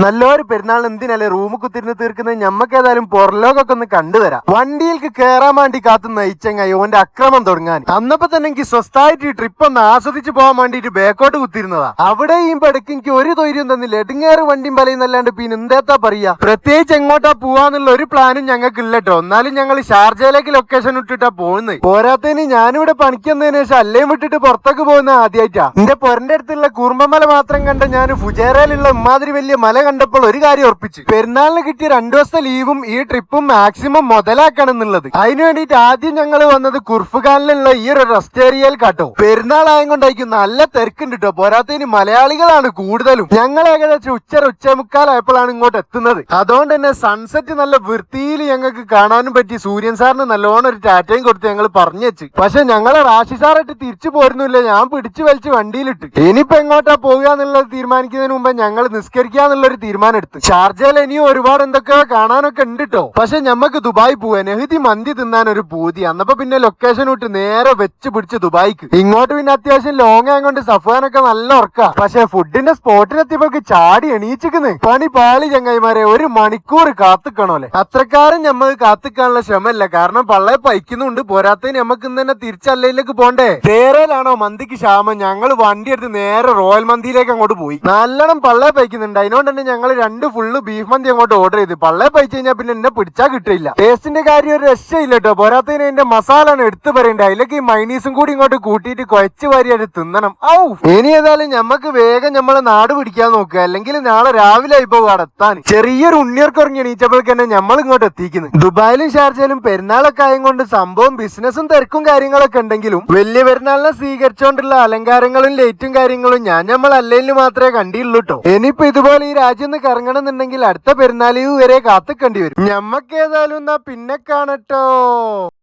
നല്ലൊരു പെരുന്നാളിന് എന്തിനല്ലേ റൂം കുത്തിരുന്ന് തീർക്കുന്നത്? ഞമ്മക്ക് ഏതായാലും പുറലോകൊക്കെ ഒന്ന് കണ്ടുവരാം. വണ്ടിയിലേക്ക് കേറാൻ വേണ്ടി കാത്തു നയിച്ചങ്ങായി ഓന്റെ അക്രമം തുടങ്ങാൻ. അന്നപ്പോ തന്നെ എനിക്ക് സ്വസ്ഥായിട്ട് ഈ ട്രിപ്പ് ഒന്ന് ആസ്വദിച്ച് പോകാൻ വേണ്ടിട്ട് ബാക്കോട്ട് കുത്തിരുന്നതാ. അവിടെയും പടക്ക് എനിക്ക് ഒരു തൊര്യം തന്നില്ല. എടുങ്ങേറ് വണ്ടിയും പറയുന്നല്ലാണ്ട് പിന്നെ എന്താ പറയാ. പ്രത്യേകിച്ച് എങ്ങോട്ടാ പോവാന്നുള്ള ഒരു പ്ലാനും ഞങ്ങൾക്ക് ഇല്ലട്ടോ. എന്നാലും ഞങ്ങൾ ഷാർജയിലേക്ക് ലൊക്കേഷൻ ഇട്ടിട്ടാ പോകുന്നത്. പോരാത്തതിന് ഞാനിവിടെ പണിക്കുന്നതിന് ശേഷം അല്ലേം വിട്ടിട്ട് പുറത്തേക്ക് പോകുന്ന ആദ്യമായിട്ടാ. എന്റെ പൊരന്റെ അടുത്തുള്ള കുറുമ്പമല മാത്രം കണ്ട ഞാൻ ഫുജേറയിലുള്ള ഇമാതിരി വലിയ മല കണ്ടപ്പോൾ ഒരു കാര്യം ഉറപ്പിച്ചു. പെരുന്നാളിന് കിട്ടിയ 2 ദിവസത്തെ ലീവും ഈ ട്രിപ്പും മാക്സിമം മുതലാക്കണം എന്നുള്ളത്. അതിനു വേണ്ടിയിട്ട് ആദ്യം ഞങ്ങൾ വന്നത് കുർഫുഖാനിലുള്ള ഈ ഒരു റെസ്റ്റ് ഏരിയയിൽ കാട്ടോ. പെരുന്നാളായം കൊണ്ടായിരിക്കും നല്ല തിരക്കുണ്ട് കേട്ടോ. പോരാത്തതിന് മലയാളികളാണ് കൂടുതലും. ഞങ്ങൾ ഏകദേശം ഉച്ചമുക്കാലായപ്പോഴാണ് ഇങ്ങോട്ട് എത്തുന്നത്. അതുകൊണ്ട് തന്നെ സൺസെറ്റ് നല്ല വൃത്തിയിൽ ഞങ്ങൾക്ക് കാണാനും പറ്റി. സൂര്യൻ സാറിന് നല്ലോണം ഒരു ടാറ്റയും കൊടുത്ത് ഞങ്ങൾ പറഞ്ഞു വെച്ച്. പക്ഷെ ഞങ്ങളെ റാഷി സാറായിട്ട് തിരിച്ചു പോരുന്നില്ല. ഞാൻ പിടിച്ചു വലിച്ച് വണ്ടിയിലിട്ട്. ഇനിയിപ്പോ എങ്ങോട്ടാ പോകുക എന്നുള്ളത് തീരുമാനിക്കുന്നതിന് മുമ്പ് ഞങ്ങൾ നിസ്കരിക്കാന്നുള്ള തീരുമാനം എടുത്ത്. ഷാർജയിൽ ഇനിയും ഒരുപാട് എന്തൊക്കെയോ കാണാനൊക്കെ ഉണ്ട് കേട്ടോ. പക്ഷെ ഞമ്മക്ക് ദുബായ് പോവാ. നെഹദി മന്തി തിന്നാൻ ഒരു പൂതി. അന്നപ്പോ പിന്നെ ലൊക്കേഷൻ വിട്ട് നേരെ വെച്ച് പിടിച്ച് ദുബായിക്ക്. ഇങ്ങോട്ട് പിന്നെ അത്യാവശ്യം ലോങ് ആയതുകൊണ്ട് സഫാനൊക്കെ നല്ല ഉറക്കാ. പക്ഷെ ഫുഡിന്റെ സ്പോട്ടിലെത്തിയപ്പോൾക്ക് ചാടി എണീച്ചിക്കുന്നു. പണി പാളി ചങ്ങായിമാരെ. 1 മണിക്കൂർ കാത്തിക്കണോലെ. അത്രക്കാരും ഞമ്മക്ക് കാത്തിക്കാനുള്ള ശ്രമല്ല. കാരണം പള്ളയെ പൈക്കുന്നുണ്ട്. പോരാത്തതിന് ഞമ്മക്ക് ഇന്ന് തന്നെ തിരിച്ചല്ലയിലേക്ക് പോണ്ടേ. തേരയിലാണോ മന്തിക്ക് ക്ഷാമം? ഞങ്ങൾ വണ്ടി എടുത്ത് നേരെ റോയൽ മന്തിയിലേക്ക് അങ്ങോട്ട് പോയി. നല്ലോണം പള്ളയെ പൈക്കുന്നുണ്ട്. അതിനോണ്ട് തന്നെ ഞങ്ങൾ 2 ഫുള്ള് ബീഫ് മന്തി അങ്ങോട്ട് ഓർഡർ ചെയ്ത്. പള്ളയെ പൈച്ച് കഴിഞ്ഞാൽ പിന്നെ എന്നെ പിടിച്ചാൽ കിട്ടില്ല. ടേസ്റ്റിന്റെ കാര്യം ഒരു രക്ഷയില്ല കേട്ടോ. പോരാത്തതിന് എന്റെ മസാല എടുത്തു പറയണ്ടേ. അതിലേക്ക് ഈ മൈനീസും കൂടി ഇങ്ങോട്ട് കൂട്ടിയിട്ട് കുഴച്ച് വാരിയായിട്ട് തിന്നണം. ഔ, ഇനി ഏതായാലും ഞമ്മക്ക് വേഗം നമ്മളെ നാട് പിടിക്കാൻ നോക്കുക. അല്ലെങ്കിൽ നാളെ രാവിലെ ആയിപ്പോ അടത്താൻ. ചെറിയൊരു ഉണ്ണിയർക്കുറങ്ങി എണീച്ചപ്പോഴേക്ക് തന്നെ നമ്മൾ ഇങ്ങോട്ട് എത്തിക്കുന്നു. ദുബായിലും ഷാർജയിലും പെരുന്നാളൊക്കെ ആയതുകൊണ്ട് സംഭവം ബിസിനസ്സും തിരക്കും കാര്യങ്ങളൊക്കെ ഉണ്ടെങ്കിലും വലിയ പെരുന്നാളിനെ സ്വീകരിച്ചുകൊണ്ടുള്ള അലങ്കാരങ്ങളും ലൈറ്റും കാര്യങ്ങളും നമ്മൾ അല്ലെങ്കിലും മാത്രമേ കണ്ടിയുള്ളൂ കേട്ടോ. ഇനിയിപ്പോ ഇതുപോലെ ഈ രാജ്യം കറങ്ങണം എന്നുണ്ടെങ്കിൽ അടുത്ത പെരുന്നാൾ വരെ കാത്തിക്കേണ്ടി വരും. ഞമ്മക്ക് ഏതായാലും എന്നാ പിന്നെ കാണട്ടോ.